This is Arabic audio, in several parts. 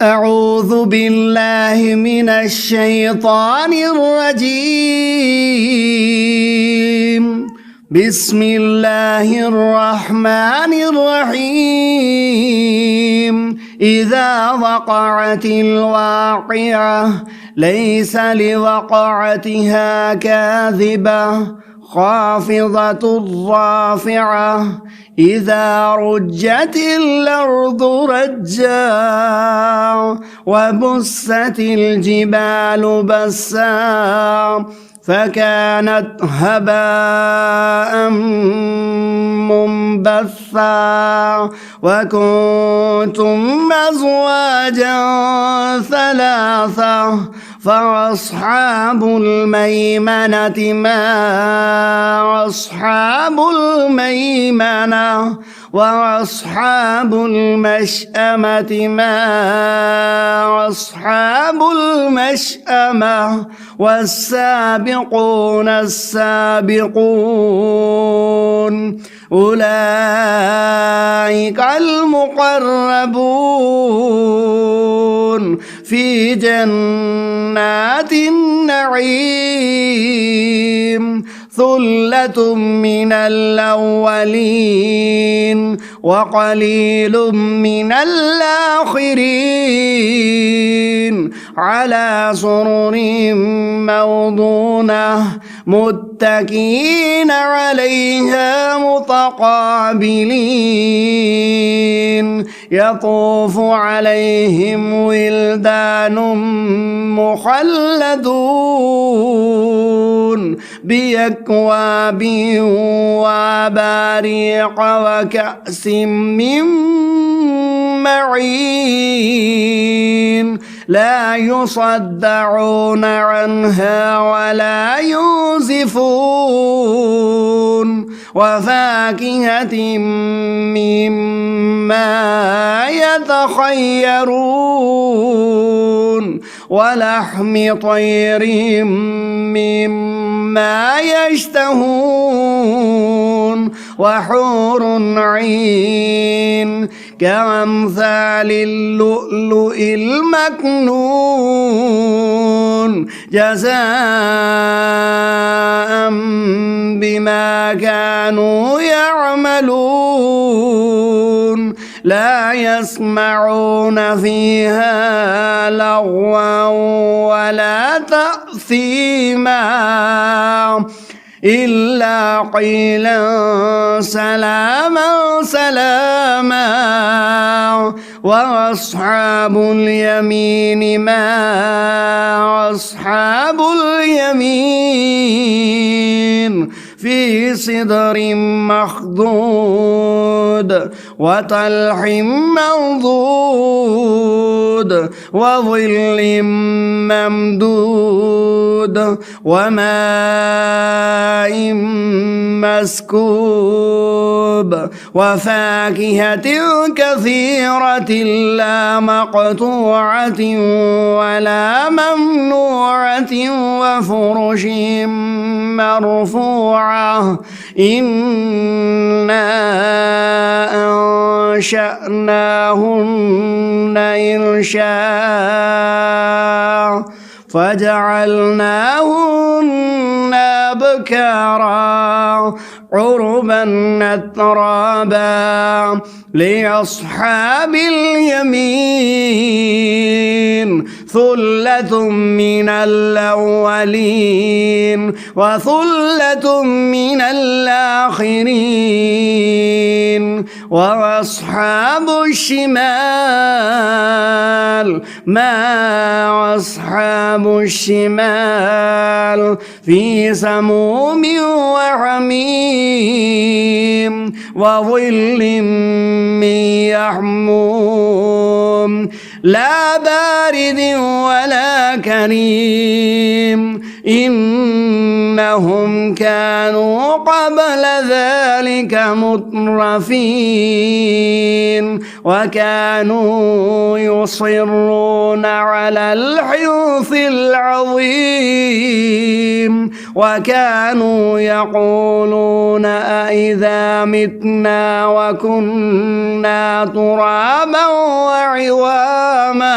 أعوذ بالله من الشيطان الرجيم. بسم الله الرحمن الرحيم. إذا وقعت الواقعة ليس لوقعتها كاذبة خافضة رافعة إذا رجت الأرض رجا وبست الجبال بسا فكانت هباء منبثا وكنتم أزواجا ثلاثة فأصحاب الميمنة ما أصحاب الميمنة وأصحاب المشأمة ما أصحاب المشأمة والسابقون السابقون أولئك المقربون في جنات النعيم ثلة من الأولين وقليل من الآخرين على سرر موضونة متكئين عليها متقابلين يطوف عليهم ولدان مخلدون بأكواب وأباريق وكأس من معين لا يصدعون عنها ولا ينزفون وفاكهة مما يتخيرون ولحم طير مما يشتهون وحور عين كأمثال اللؤلؤ المكنون جزاء بما كانوا يعملون لا يسمعون فيها لغوا ولا تأثيما إلا قيلا سلاما سلاما وأصحاب اليمين ما أصحاب اليمين في صدر مخضود وطلح منضود وظل ممدود وماء مسكوب وفاكهة كثيرة لا مقطوعة ولا ممنوعة وفرش مرفوعة إنا أنشأناهن إنشاء فجعلناهن أبكارا عربا أترابا لأصحاب اليمين ثلة من الأولين وثلة من الآخرين وأصحاب الشمال ما أصحاب الشمال في سموم وحميم وظل من يحموم لا بارد ولا كريم إنهم كانوا قبل ذلك مترفين وكانوا يصرون على الحنث العظيم وكانوا يقولون أإذا متنا وكنا ترابا وعظاما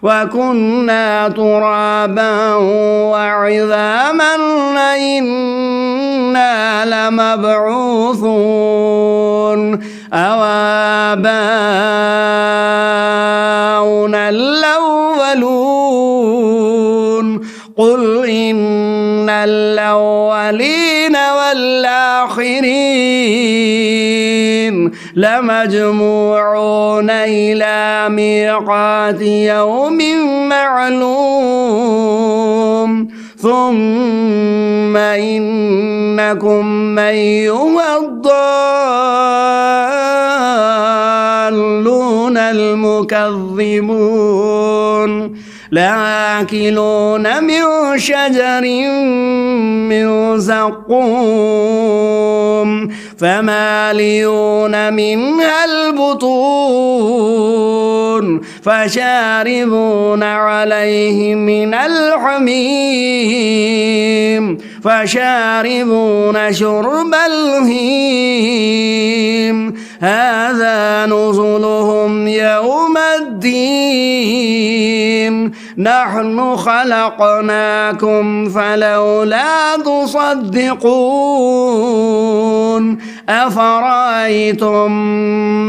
وكنا ترابا وعظاما إنا لمبعوثون أو آباؤنا الأولون قل إن الأولين والآخرين لمجموعون إلى ميقات يوم معلوم ثم إنكم أيها الضالون المكذبون لآكلون من شجر من زقوم فمالئون منها البطون فشاربون عليه من الحميم فشاربون شرب الهيم هذا نزلهم يوم الدين نحن خلقناكم فلولا تصدقون أفرأيتم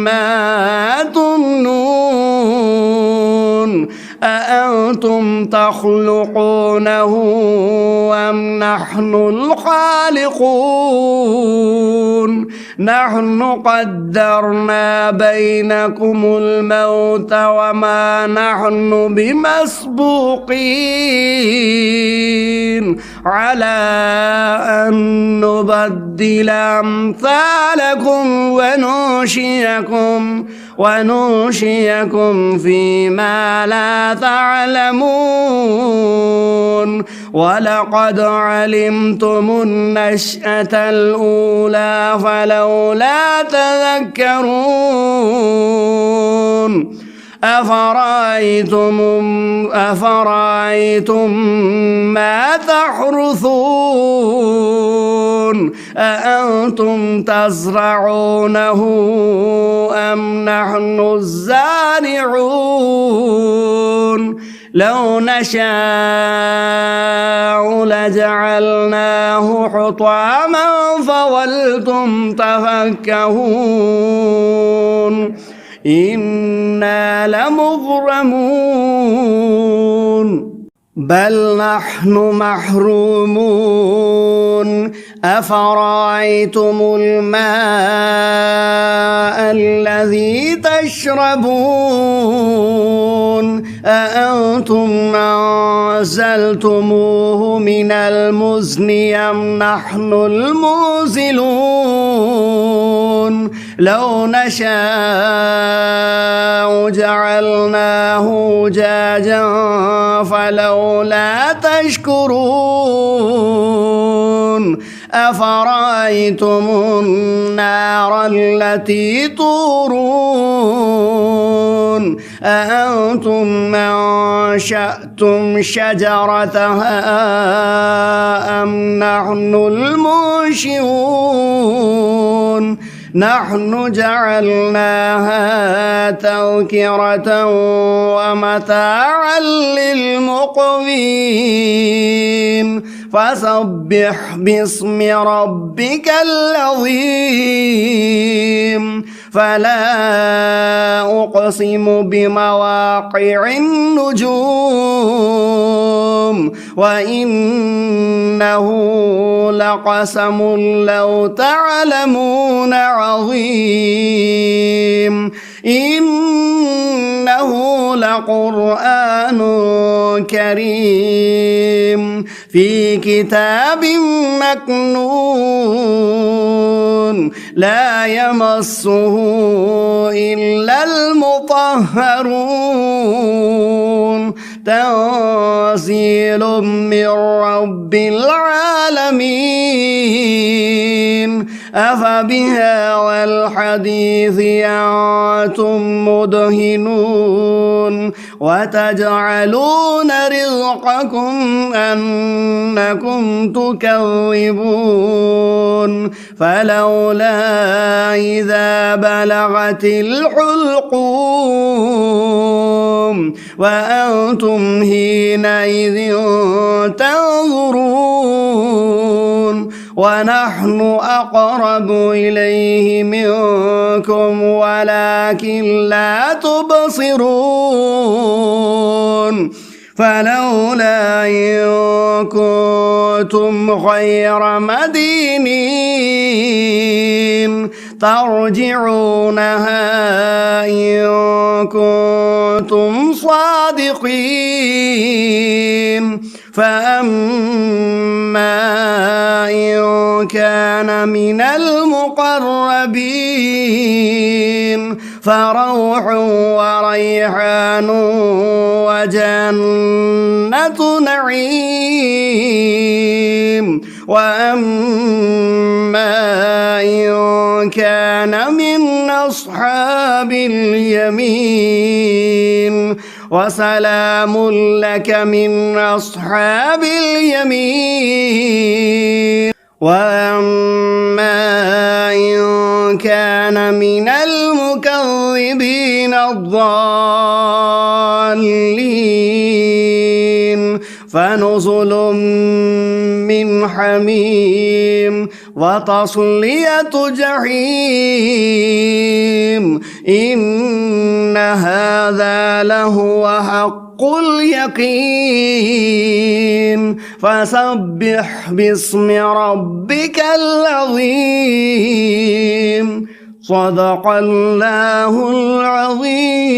ما تمنون أأنتم تخلقونه أم نحن الخالقون نحن قدرنا بينكم الموت وما نحن بمسبوقين على أن نبدل أمثالكم وننشئكم فيما لا تعلمون ولقد علمتم النشأة الأولى فلولا تذكرون أفرأيتم ما تحرثون أأنتم تزرعونه أم نحن الزارعون لو نشاء لجعلناه حطاما فظلتم تفكهون إنا لمغرمون بل نحن محرومون أفرأيتم الماء الذي تشربون أأنتم أنزلتموه من المزن أم نحن المنزلون لو نشاء جعلناه أجاجا فلولا تشكرون أفرأيتم النار التي تورون أأنتم أنشأتم شجرتها أم نحن المنشئون نحن جعلناها تذكرة ومتاعا للمقوين فسبح باسم ربك العظيم فلا أقسم بمواقع النجوم وإنه لقسم لو تعلمون عظيم إنه لقرآن كريم في كتاب مكنون لا يمسه إلا المطهرون تنزيل من رب العالمين أفبهذا الحديث أنتم مدهنون وتجعلون رزقكم أنكم تكذبون فلولا إذا بلغت الحلقوم وأنتم حينئذ تنظرون ونحن أقرب إليه منكم ولكن لا تبصرون فلولا إن كنتم غير مدينين ترجعونها إن كنتم صادقين فأما إن كان من المقربين فروح وريحان وجنة نعيم وأما إن كان من أصحاب اليمين وسلام لك من أصحاب اليمين وأما إن كان من المكذبين الضالين فنزل من حميم وتصلية جحيم إن هذا لهو حق اليقين فسبح باسم ربك العظيم صدق الله العظيم.